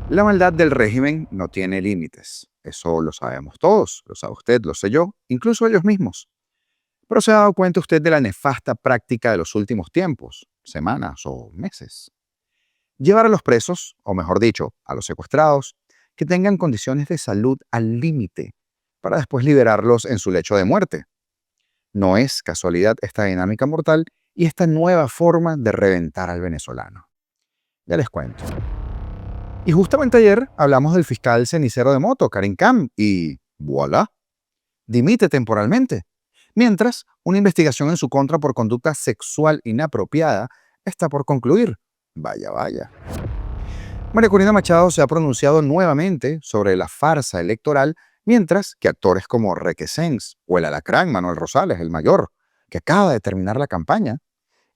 La maldad del régimen no tiene límites. Eso lo sabemos todos, lo sabe usted, lo sé yo, incluso ellos mismos. Pero ¿se ha dado cuenta usted de la nefasta práctica de los últimos tiempos, semanas o meses? Llevar a los presos, o mejor dicho, a los secuestrados, que tengan condiciones de salud al límite, para después liberarlos en su lecho de muerte. No es casualidad esta dinámica mortal y esta nueva forma de reventar al venezolano. Ya les cuento. Y justamente ayer hablamos del fiscal cenicero de moto, Karim Khan, y voilà, dimite temporalmente. Mientras, una investigación en su contra por conducta sexual inapropiada está por concluir. Vaya, vaya. María Corina Machado se ha pronunciado nuevamente sobre la farsa electoral, mientras que actores como Requesens o el alacrán Manuel Rosales, el mayor, que acaba de terminar la campaña,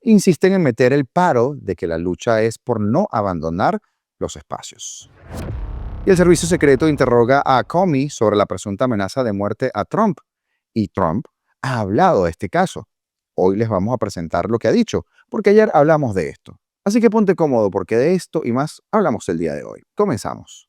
insisten en meter el paro de que la lucha es por no abandonar los espacios. Y el servicio secreto interroga a Comey sobre la presunta amenaza de muerte a Trump. Y Trump ha hablado de este caso. Hoy les vamos a presentar lo que ha dicho, porque ayer hablamos de esto. Así que ponte cómodo, porque de esto y más hablamos el día de hoy. Comenzamos.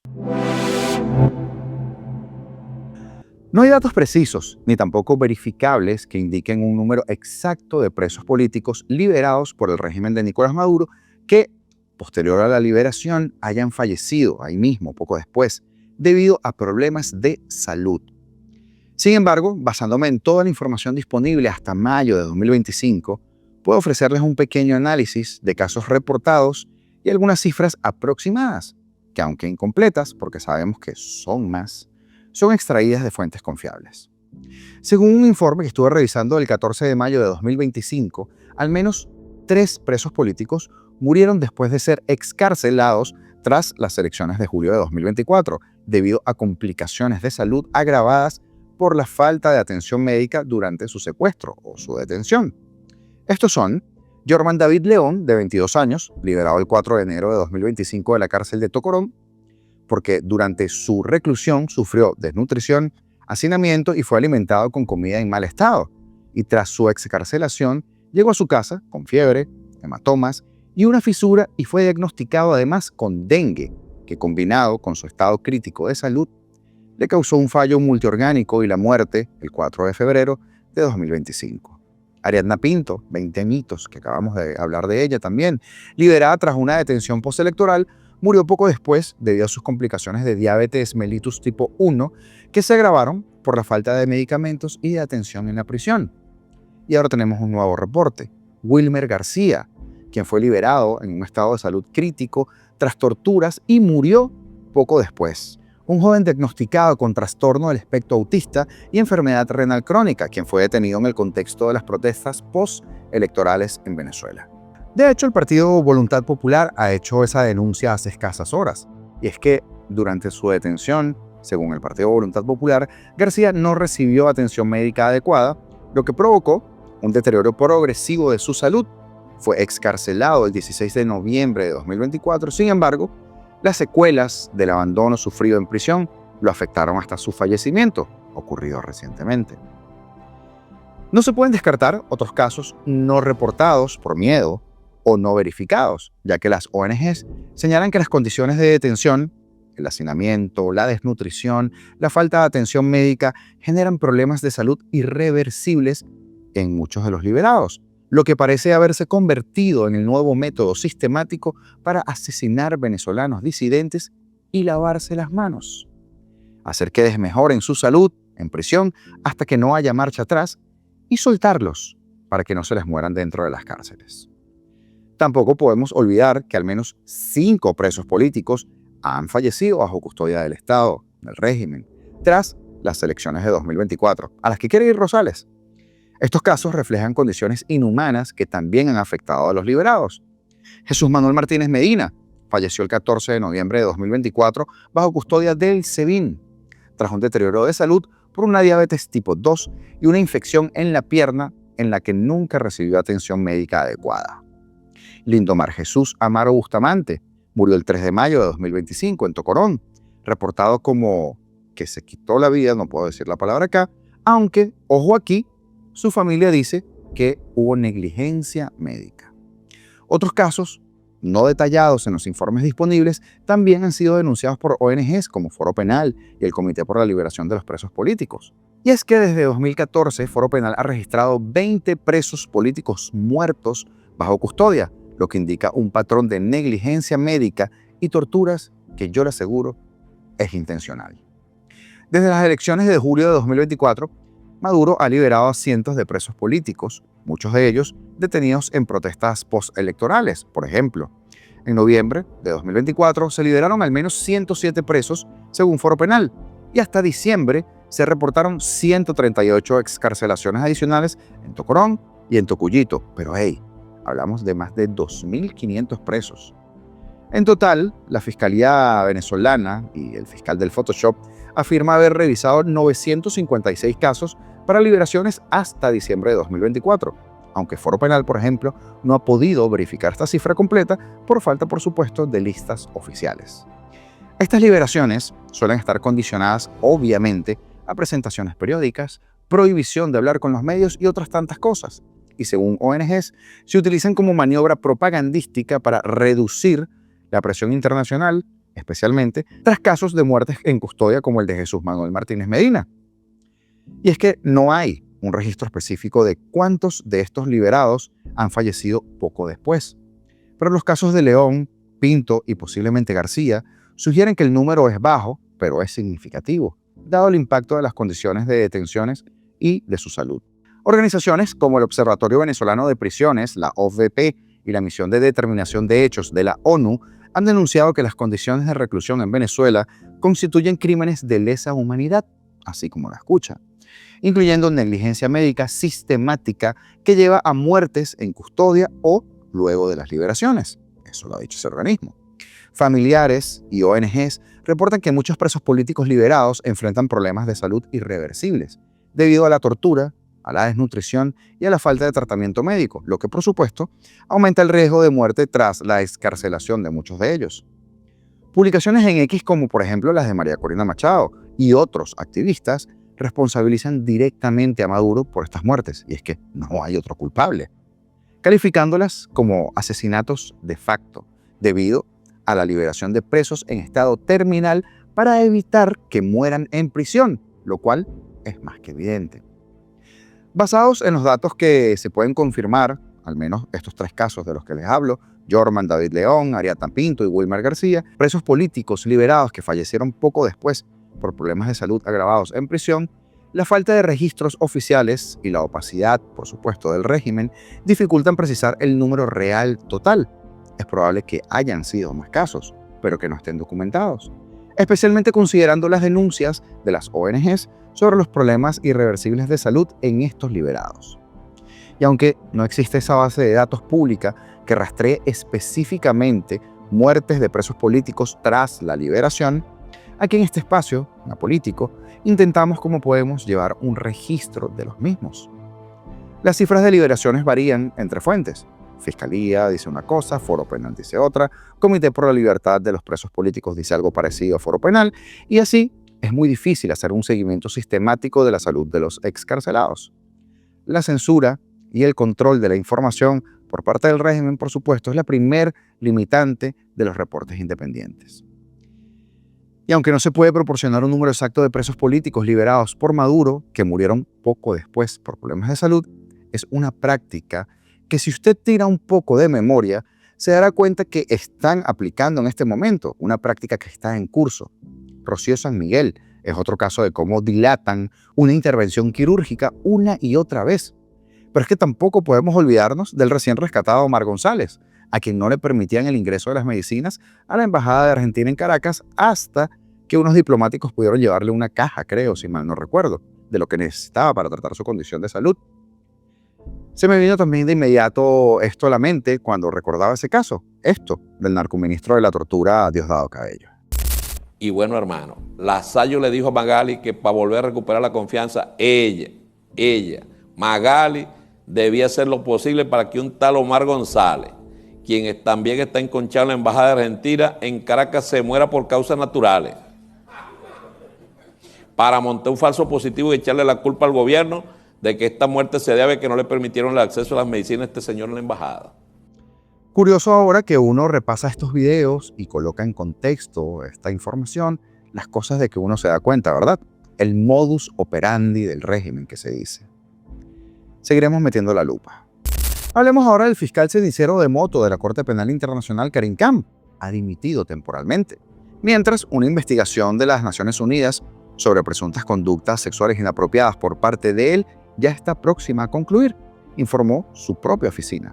No hay datos precisos, ni tampoco verificables que indiquen un número exacto de presos políticos liberados por el régimen de Nicolás Maduro que, posterior a la liberación, hayan fallecido ahí mismo, poco después, debido a problemas de salud. Sin embargo, basándome en toda la información disponible hasta mayo de 2025, puedo ofrecerles un pequeño análisis de casos reportados y algunas cifras aproximadas, que aunque incompletas, porque sabemos que son más, son extraídas de fuentes confiables. Según un informe que estuve revisando el 14 de mayo de 2025, al menos 3 presos políticos murieron después de ser excarcelados tras las elecciones de julio de 2024, debido a complicaciones de salud agravadas por la falta de atención médica durante su secuestro o su detención. Estos son Yorman David León, de 22 años, liberado el 4 de enero de 2025 de la cárcel de Tocorón, porque durante su reclusión sufrió desnutrición, hacinamiento y fue alimentado con comida en mal estado. Y tras su excarcelación, llegó a su casa con fiebre, hematomas y una fisura y fue diagnosticado además con dengue, que combinado con su estado crítico de salud, le causó un fallo multiorgánico y la muerte el 4 de febrero de 2025. Ariadna Pinto, 20 añitos, que acabamos de hablar de ella también, liberada tras una detención postelectoral, murió poco después debido a sus complicaciones de diabetes mellitus tipo 1, que se agravaron por la falta de medicamentos y de atención en la prisión. Y ahora tenemos un nuevo reporte. Wilmer García, quien fue liberado en un estado de salud crítico tras torturas y murió poco después. Un joven diagnosticado con trastorno del espectro autista y enfermedad renal crónica, quien fue detenido en el contexto de las protestas postelectorales en Venezuela. De hecho, el partido Voluntad Popular ha hecho esa denuncia hace escasas horas, y es que durante su detención, según el partido Voluntad Popular, García no recibió atención médica adecuada, lo que provocó un deterioro progresivo de su salud. Fue excarcelado el 16 de noviembre de 2024, sin embargo, las secuelas del abandono sufrido en prisión lo afectaron hasta su fallecimiento, ocurrido recientemente. No se pueden descartar otros casos no reportados por miedo o no verificados, ya que las ONGs señalan que las condiciones de detención, el hacinamiento, la desnutrición, la falta de atención médica generan problemas de salud irreversibles en muchos de los liberados, lo que parece haberse convertido en el nuevo método sistemático para asesinar venezolanos disidentes y lavarse las manos. Hacer que desmejoren su salud en prisión hasta que no haya marcha atrás y soltarlos para que no se les mueran dentro de las cárceles. Tampoco podemos olvidar que al menos 5 presos políticos han fallecido bajo custodia del Estado, del régimen, tras las elecciones de 2024, a las que quiere ir Rosales. Estos casos reflejan condiciones inhumanas que también han afectado a los liberados. Jesús Manuel Martínez Medina falleció el 14 de noviembre de 2024 bajo custodia del SEBIN, tras un deterioro de salud por una diabetes tipo 2 y una infección en la pierna en la que nunca recibió atención médica adecuada. Lindomar Jesús Amaro Bustamante murió el 3 de mayo de 2025 en Tocorón, reportado como que se quitó la vida, no puedo decir la palabra acá, aunque, ojo aquí, su familia dice que hubo negligencia médica. Otros casos no detallados en los informes disponibles, también han sido denunciados por ONGs como Foro Penal y el Comité por la Liberación de los Presos Políticos. Y es que desde 2014 Foro Penal ha registrado 20 presos políticos muertos bajo custodia, lo que indica un patrón de negligencia médica y torturas que yo le aseguro es intencional. Desde las elecciones de julio de 2024, Maduro ha liberado a cientos de presos políticos, muchos de ellos detenidos en protestas postelectorales. Por ejemplo, en noviembre de 2024 se liberaron al menos 107 presos, según Foro Penal, y hasta diciembre se reportaron 138 excarcelaciones adicionales en Tocorón y en Tocuyito. Pero hey, hablamos de más de 2.500 presos. En total, la Fiscalía venezolana y el fiscal del Photoshop afirma haber revisado 956 casos para liberaciones hasta diciembre de 2024, aunque Foro Penal, por ejemplo, no ha podido verificar esta cifra completa por falta, por supuesto, de listas oficiales. Estas liberaciones suelen estar condicionadas, obviamente, a presentaciones periódicas, prohibición de hablar con los medios y otras tantas cosas, y según ONGs, se utilizan como maniobra propagandística para reducir la presión internacional, especialmente tras casos de muertes en custodia como el de Jesús Manuel Martínez Medina. Y es que no hay un registro específico de cuántos de estos liberados han fallecido poco después. Pero los casos de León, Pinto y posiblemente García sugieren que el número es bajo, pero es significativo, dado el impacto de las condiciones de detenciones y de su salud. Organizaciones como el Observatorio Venezolano de Prisiones, la OVP, y la Misión de Determinación de Hechos de la ONU han denunciado que las condiciones de reclusión en Venezuela constituyen crímenes de lesa humanidad, así como la escucha, incluyendo negligencia médica sistemática que lleva a muertes en custodia o luego de las liberaciones. Eso lo ha dicho ese organismo. Familiares y ONGs reportan que muchos presos políticos liberados enfrentan problemas de salud irreversibles debido a la tortura, a la desnutrición y a la falta de tratamiento médico, lo que por supuesto aumenta el riesgo de muerte tras la excarcelación de muchos de ellos. Publicaciones en X como por ejemplo las de María Corina Machado y otros activistas responsabilizan directamente a Maduro por estas muertes, y es que no hay otro culpable, calificándolas como asesinatos de facto, debido a la liberación de presos en estado terminal para evitar que mueran en prisión, lo cual es más que evidente. Basados en los datos que se pueden confirmar, al menos estos tres casos de los que les hablo, Jorman David León, Ariata Pinto y Wilmer García, presos políticos liberados que fallecieron poco después por problemas de salud agravados en prisión, la falta de registros oficiales y la opacidad, por supuesto, del régimen dificultan precisar el número real total. Es probable que hayan sido más casos, pero que no estén documentados, especialmente considerando las denuncias de las ONGs sobre los problemas irreversibles de salud en estos liberados. Y aunque no existe esa base de datos pública que rastree específicamente muertes de presos políticos tras la liberación, aquí en este espacio, Apolítico, intentamos como podemos llevar un registro de los mismos. Las cifras de liberaciones varían entre fuentes. Fiscalía dice una cosa, Foro Penal dice otra, Comité por la Libertad de los Presos Políticos dice algo parecido a Foro Penal, y así es muy difícil hacer un seguimiento sistemático de la salud de los excarcelados. La censura y el control de la información por parte del régimen, por supuesto, es la primer limitante de los reportes independientes. Y aunque no se puede proporcionar un número exacto de presos políticos liberados por Maduro, que murieron poco después por problemas de salud, es una práctica que si usted tira un poco de memoria, se dará cuenta que están aplicando en este momento, una práctica que está en curso. Rocío San Miguel es otro caso de cómo dilatan una intervención quirúrgica una y otra vez. Pero es que tampoco podemos olvidarnos del recién rescatado Omar González, a quien no le permitían el ingreso de las medicinas a la Embajada de Argentina en Caracas hasta que unos diplomáticos pudieron llevarle una caja, creo, si mal no recuerdo, de lo que necesitaba para tratar su condición de salud. Se me vino también de inmediato esto a la mente cuando recordaba ese caso, esto del narcoministro de la tortura Diosdado Cabello. Y bueno, hermano, Lasayo le dijo a Magali que para volver a recuperar la confianza, Magali, debía hacer lo posible para que un tal Omar González, quien también está enconchado en la Embajada de Argentina en Caracas, se muera por causas naturales, para montar un falso positivo y echarle la culpa al gobierno de que esta muerte se debe a que no le permitieron el acceso a las medicinas a este señor en la embajada. Curioso ahora que uno repasa estos videos y coloca en contexto esta información, las cosas de que uno se da cuenta, ¿verdad? El modus operandi del régimen que se dice. Seguiremos metiendo la lupa. Hablemos ahora del fiscal cenicero de moto de la Corte Penal Internacional, Karim Khan. Ha dimitido temporalmente, mientras una investigación de las Naciones Unidas sobre presuntas conductas sexuales inapropiadas por parte de él ya está próxima a concluir, informó su propia oficina.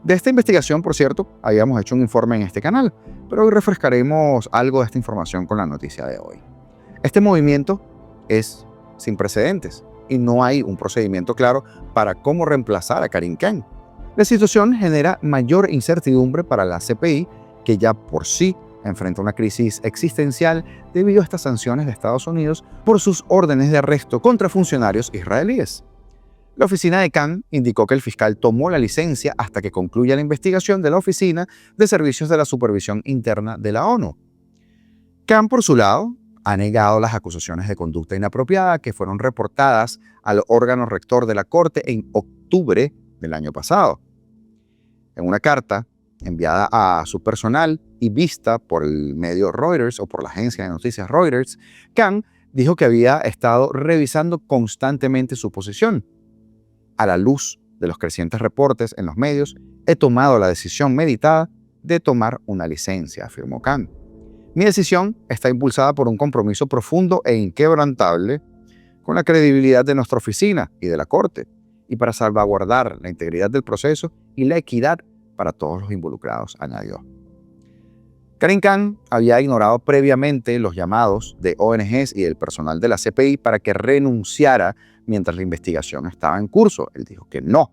De esta investigación, por cierto, habíamos hecho un informe en este canal, pero hoy refrescaremos algo de esta información con la noticia de hoy. Este movimiento es sin precedentes y no hay un procedimiento claro para cómo reemplazar a Karim Khan. La situación genera mayor incertidumbre para la CPI, que ya por sí enfrenta una crisis existencial debido a estas sanciones de Estados Unidos por sus órdenes de arresto contra funcionarios israelíes. La oficina de Khan indicó que el fiscal tomó la licencia hasta que concluya la investigación de la Oficina de Servicios de la Supervisión Interna de la ONU. Khan, por su lado, ha negado las acusaciones de conducta inapropiada que fueron reportadas al órgano rector de la Corte en octubre del año pasado. En una carta enviada a su personal y vista por el medio Reuters o por la agencia de noticias Reuters, Khan dijo que había estado revisando constantemente su posición. A la luz de los crecientes reportes en los medios, he tomado la decisión meditada de tomar una licencia, afirmó Khan. Mi decisión está impulsada por un compromiso profundo e inquebrantable con la credibilidad de nuestra oficina y de la Corte, y para salvaguardar la integridad del proceso y la equidad para todos los involucrados, añadió. Karim Khan había ignorado previamente los llamados de ONGs y del personal de la CPI para que renunciara mientras la investigación estaba en curso. Él dijo que no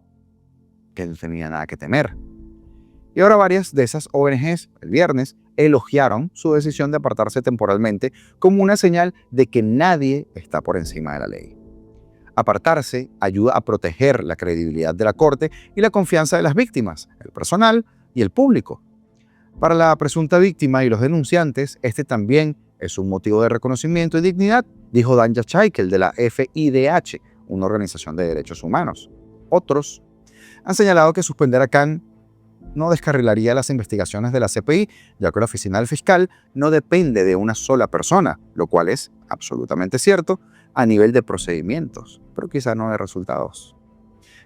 tenía nada que temer. Y ahora varias de esas ONGs, el viernes, elogiaron su decisión de apartarse temporalmente como una señal de que nadie está por encima de la ley. Apartarse ayuda a proteger la credibilidad de la Corte y la confianza de las víctimas, el personal y el público. Para la presunta víctima y los denunciantes, este también es un motivo de reconocimiento y dignidad, dijo Danja Chaikel de la FIDH, una organización de derechos humanos. Otros han señalado que suspender a Khan no descarrilaría las investigaciones de la CPI, ya que la oficina del fiscal no depende de una sola persona, lo cual es absolutamente cierto a nivel de procedimientos, pero quizá no de resultados.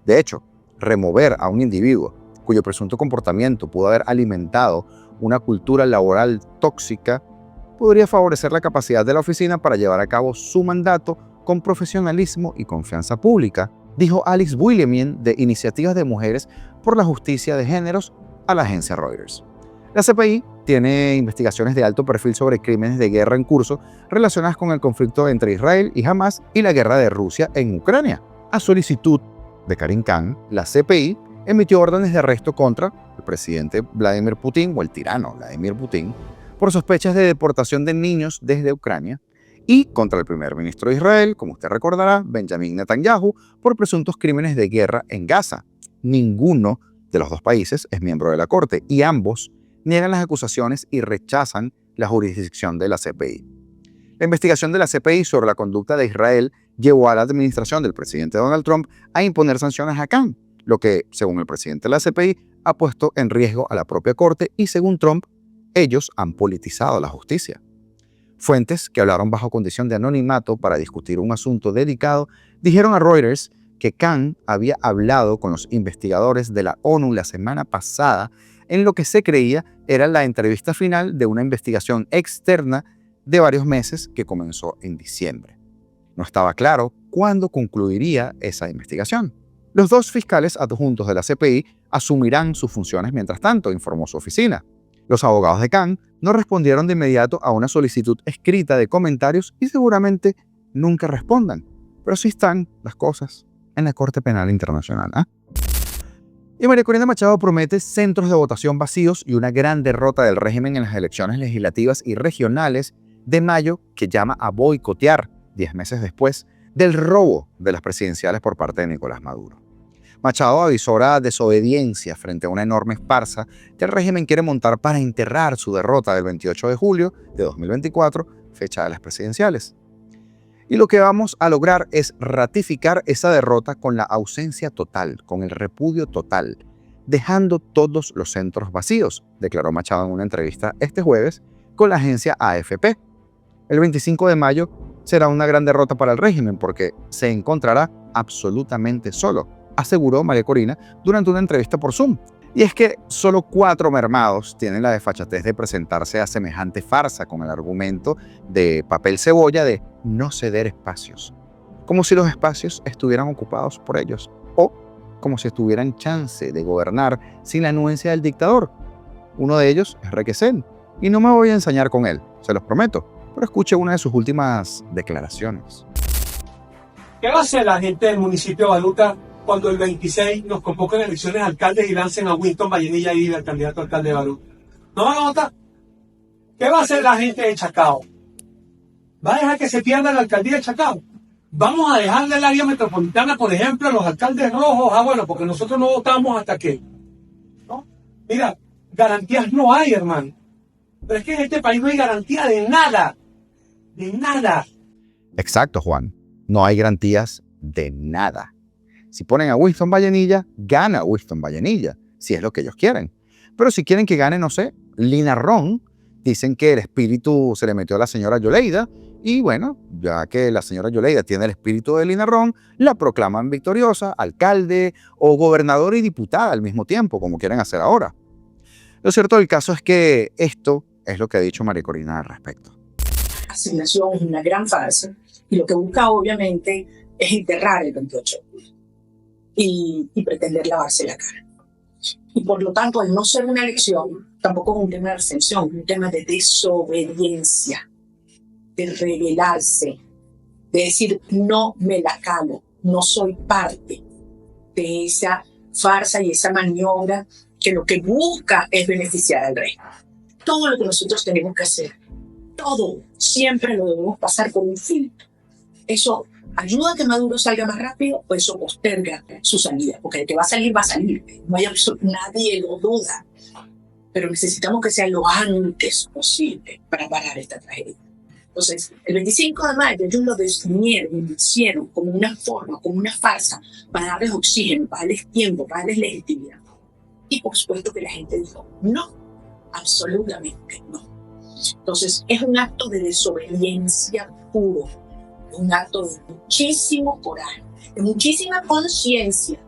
De hecho, remover a un individuo cuyo presunto comportamiento pudo haber alimentado una cultura laboral tóxica podría favorecer la capacidad de la oficina para llevar a cabo su mandato con profesionalismo y confianza pública, dijo Alice Williamien de Iniciativas de Mujeres por la Justicia de Géneros a la agencia Reuters. La CPI tiene investigaciones de alto perfil sobre crímenes de guerra en curso relacionadas con el conflicto entre Israel y Hamas y la guerra de Rusia en Ucrania. A solicitud de Karim Khan, la CPI emitió órdenes de arresto contra el presidente Vladimir Putin o el tirano Vladimir Putin por sospechas de deportación de niños desde Ucrania y contra el primer ministro de Israel, como usted recordará, Benjamin Netanyahu, por presuntos crímenes de guerra en Gaza. Ninguno de los dos países es miembro de la Corte y ambos niegan las acusaciones y rechazan la jurisdicción de la CPI. La investigación de la CPI sobre la conducta de Israel llevó a la administración del presidente Donald Trump a imponer sanciones a Khan, lo que, según el presidente de la CPI, ha puesto en riesgo a la propia Corte y, según Trump, ellos han politizado la justicia. Fuentes que hablaron bajo condición de anonimato para discutir un asunto delicado dijeron a Reuters que Khan había hablado con los investigadores de la ONU la semana pasada en lo que se creía era la entrevista final de una investigación externa de varios meses que comenzó en diciembre. No estaba claro cuándo concluiría esa investigación. Los dos fiscales adjuntos de la CPI asumirán sus funciones mientras tanto, informó su oficina. Los abogados de Khan no respondieron de inmediato a una solicitud escrita de comentarios y seguramente nunca respondan. Pero así están las cosas en la Corte Penal Internacional. Y María Corina Machado promete centros de votación vacíos y una gran derrota del régimen en las elecciones legislativas y regionales de mayo que llama a boicotear, 10 meses después, del robo de las presidenciales por parte de Nicolás Maduro. Machado avisora desobediencia frente a una enorme farsa que el régimen quiere montar para enterrar su derrota del 28 de julio de 2024, fecha de las presidenciales. Y lo que vamos a lograr es ratificar esa derrota con la ausencia total, con el repudio total dejando todos los centros vacíos, declaró Machado en una entrevista este jueves con la agencia AFP. El 25 de mayo será una gran derrota para el régimen porque se encontrará absolutamente solo, aseguró María Corina durante una entrevista por Zoom. Y es que solo 4 mermados tienen la desfachatez de presentarse a semejante farsa con el argumento de papel cebolla de no ceder espacios, como si los espacios estuvieran ocupados por ellos, o como si estuvieran chance de gobernar sin la anuencia del dictador. Uno de ellos es Requesén, y no me voy a ensañar con él, se los prometo, pero escuche una de sus últimas declaraciones. ¿Qué va a hacer la gente del municipio de Baruta cuando el 26 nos convoquen elecciones de alcaldes y lancen a Winston Vallenilla y el candidato a alcalde de Baruta? ¿No van a votar? ¿Qué va a hacer la gente de Chacao? ¿Va a dejar que se pierda la alcaldía de Chacao? Vamos a dejarle el área metropolitana, por ejemplo, a los alcaldes rojos. Bueno, porque nosotros no votamos hasta que... ¿no? Mira, garantías no hay, hermano. Pero es que en este país no hay garantía de nada. De nada. Exacto, Juan. No hay garantías de nada. Si ponen a Winston Vallenilla, gana Winston Vallenilla, si es lo que ellos quieren. Pero si quieren que gane, no sé, Lina Ron, dicen que el espíritu se le metió a la señora Yoleida, y bueno, ya que la señora Yoleida tiene el espíritu de Lina Ron, la proclaman victoriosa, alcalde o gobernador y diputada al mismo tiempo, como quieren hacer ahora. Lo cierto del caso es que esto es lo que ha dicho María Corina al respecto. La asignación es una gran farsa y lo que busca obviamente es enterrar el 28 y pretender lavarse la cara. Y por lo tanto, al no ser una elección, tampoco es un tema de abstención, es un tema de desobediencia, de rebelarse, de decir no me la calo, no soy parte de esa farsa y esa maniobra que lo que busca es beneficiar al rey. Todo lo que nosotros tenemos que hacer, todo, siempre lo debemos pasar por un filtro. Eso ayuda a que Maduro salga más rápido o eso posterga su salida, porque de que va a salir, no hay nadie lo duda, pero necesitamos que sea lo antes posible para parar esta tragedia. Entonces, el 25 de mayo ellos lo hicieron como una forma, como una farsa, para darles oxígeno, para darles tiempo, para darles legitimidad. Y por supuesto que la gente dijo, no, absolutamente no. Entonces, es un acto de desobediencia puro, un acto de muchísimo coraje, de muchísima conciencia.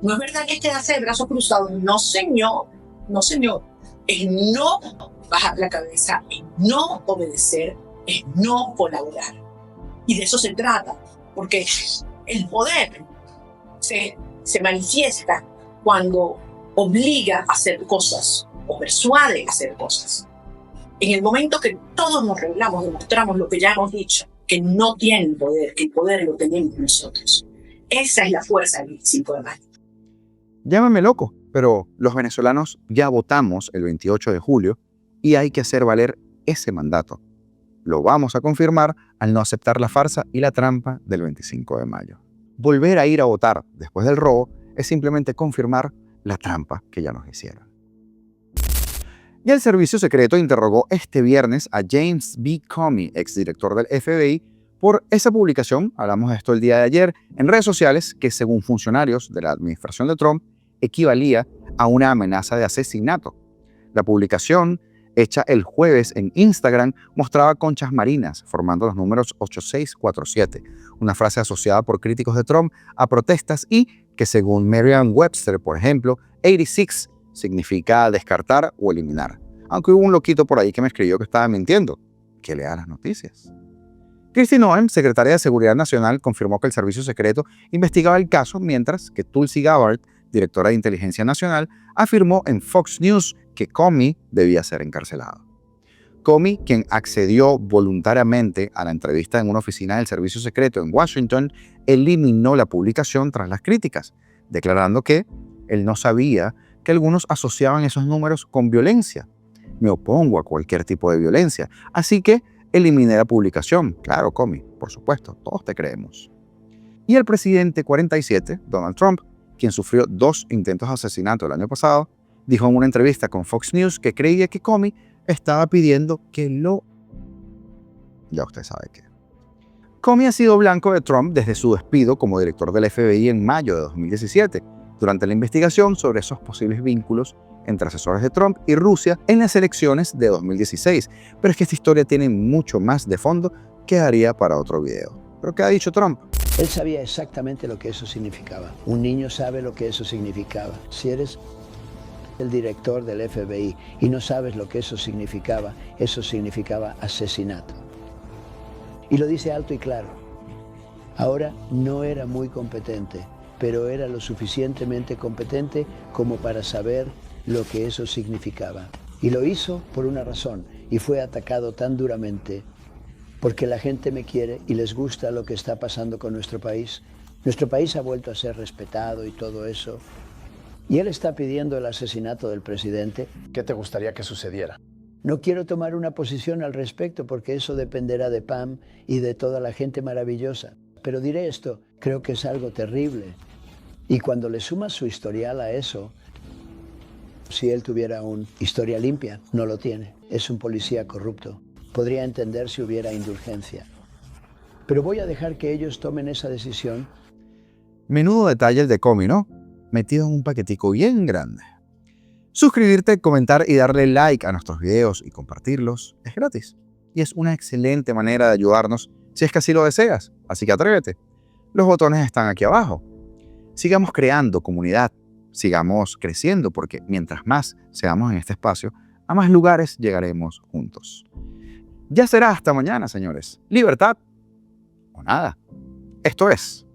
No es verdad que es quedarse de brazos cruzados, no señor, no señor. Es no bajar la cabeza, es no obedecer, es no colaborar. Y de eso se trata, porque el poder se manifiesta cuando obliga a hacer cosas o persuade a hacer cosas. En el momento que todos nos revelamos, demostramos lo que ya hemos dicho, que no tienen poder, que el poder lo tenemos nosotros. Esa es la fuerza del 25 de mayo. Llámame loco, pero los venezolanos ya votamos el 28 de julio y hay que hacer valer ese mandato. Lo vamos a confirmar al no aceptar la farsa y la trampa del 25 de mayo. Volver a ir a votar después del robo es simplemente confirmar la trampa que ya nos hicieron. Y el servicio secreto interrogó este viernes a James B. Comey, exdirector del FBI, por esa publicación, hablamos de esto el día de ayer, en redes sociales que según funcionarios de la administración de Trump equivalía a una amenaza de asesinato. La publicación, hecha el jueves en Instagram, mostraba conchas marinas formando los números 8647, una frase asociada por críticos de Trump a protestas y que según Merriam-Webster, por ejemplo, 86 significa descartar o eliminar. Aunque hubo un loquito por ahí que me escribió que estaba mintiendo. Que lea las noticias. Kristi Noem, secretaria de Seguridad Nacional, confirmó que el servicio secreto investigaba el caso, mientras que Tulsi Gabbard, directora de Inteligencia Nacional, afirmó en Fox News que Comey debía ser encarcelado. Comey, quien accedió voluntariamente a la entrevista en una oficina del servicio secreto en Washington, eliminó la publicación tras las críticas, declarando que él no sabía que algunos asociaban esos números con violencia. Me opongo a cualquier tipo de violencia, así que eliminé la publicación. Claro, Comey, por supuesto, todos te creemos. Y el presidente 47, Donald Trump, quien sufrió 2 intentos de asesinato el año pasado, dijo en una entrevista con Fox News que creía que Comey estaba pidiendo que Ya usted sabe qué. Comey ha sido blanco de Trump desde su despido como director del FBI en mayo de 2017, durante la investigación sobre esos posibles vínculos entre asesores de Trump y Rusia en las elecciones de 2016. Pero es que esta historia tiene mucho más de fondo que daría para otro video. ¿Pero qué ha dicho Trump? Él sabía exactamente lo que eso significaba. Un niño sabe lo que eso significaba. Si eres el director del FBI y no sabes lo que eso significaba asesinato. Y lo dice alto y claro. Ahora no era muy competente, pero era lo suficientemente competente como para saber lo que eso significaba. Y lo hizo por una razón, y fue atacado tan duramente porque la gente me quiere y les gusta lo que está pasando con nuestro país. Nuestro país ha vuelto a ser respetado y todo eso. Y él está pidiendo el asesinato del presidente. ¿Qué te gustaría que sucediera? No quiero tomar una posición al respecto porque eso dependerá de Pam y de toda la gente maravillosa. Pero diré esto, creo que es algo terrible. Y cuando le sumas su historial a eso, si él tuviera una historia limpia, no lo tiene. Es un policía corrupto. Podría entender si hubiera indulgencia. Pero voy a dejar que ellos tomen esa decisión. Menudo detalle el de Comey, ¿no? Metido en un paquetico bien grande. Suscribirte, comentar y darle like a nuestros videos y compartirlos es gratis. Y es una excelente manera de ayudarnos si es que así lo deseas. Así que atrévete. Los botones están aquí abajo. Sigamos creando comunidad. Sigamos creciendo porque mientras más seamos en este espacio, a más lugares llegaremos juntos. Ya será hasta mañana, señores. Libertad o nada. Esto es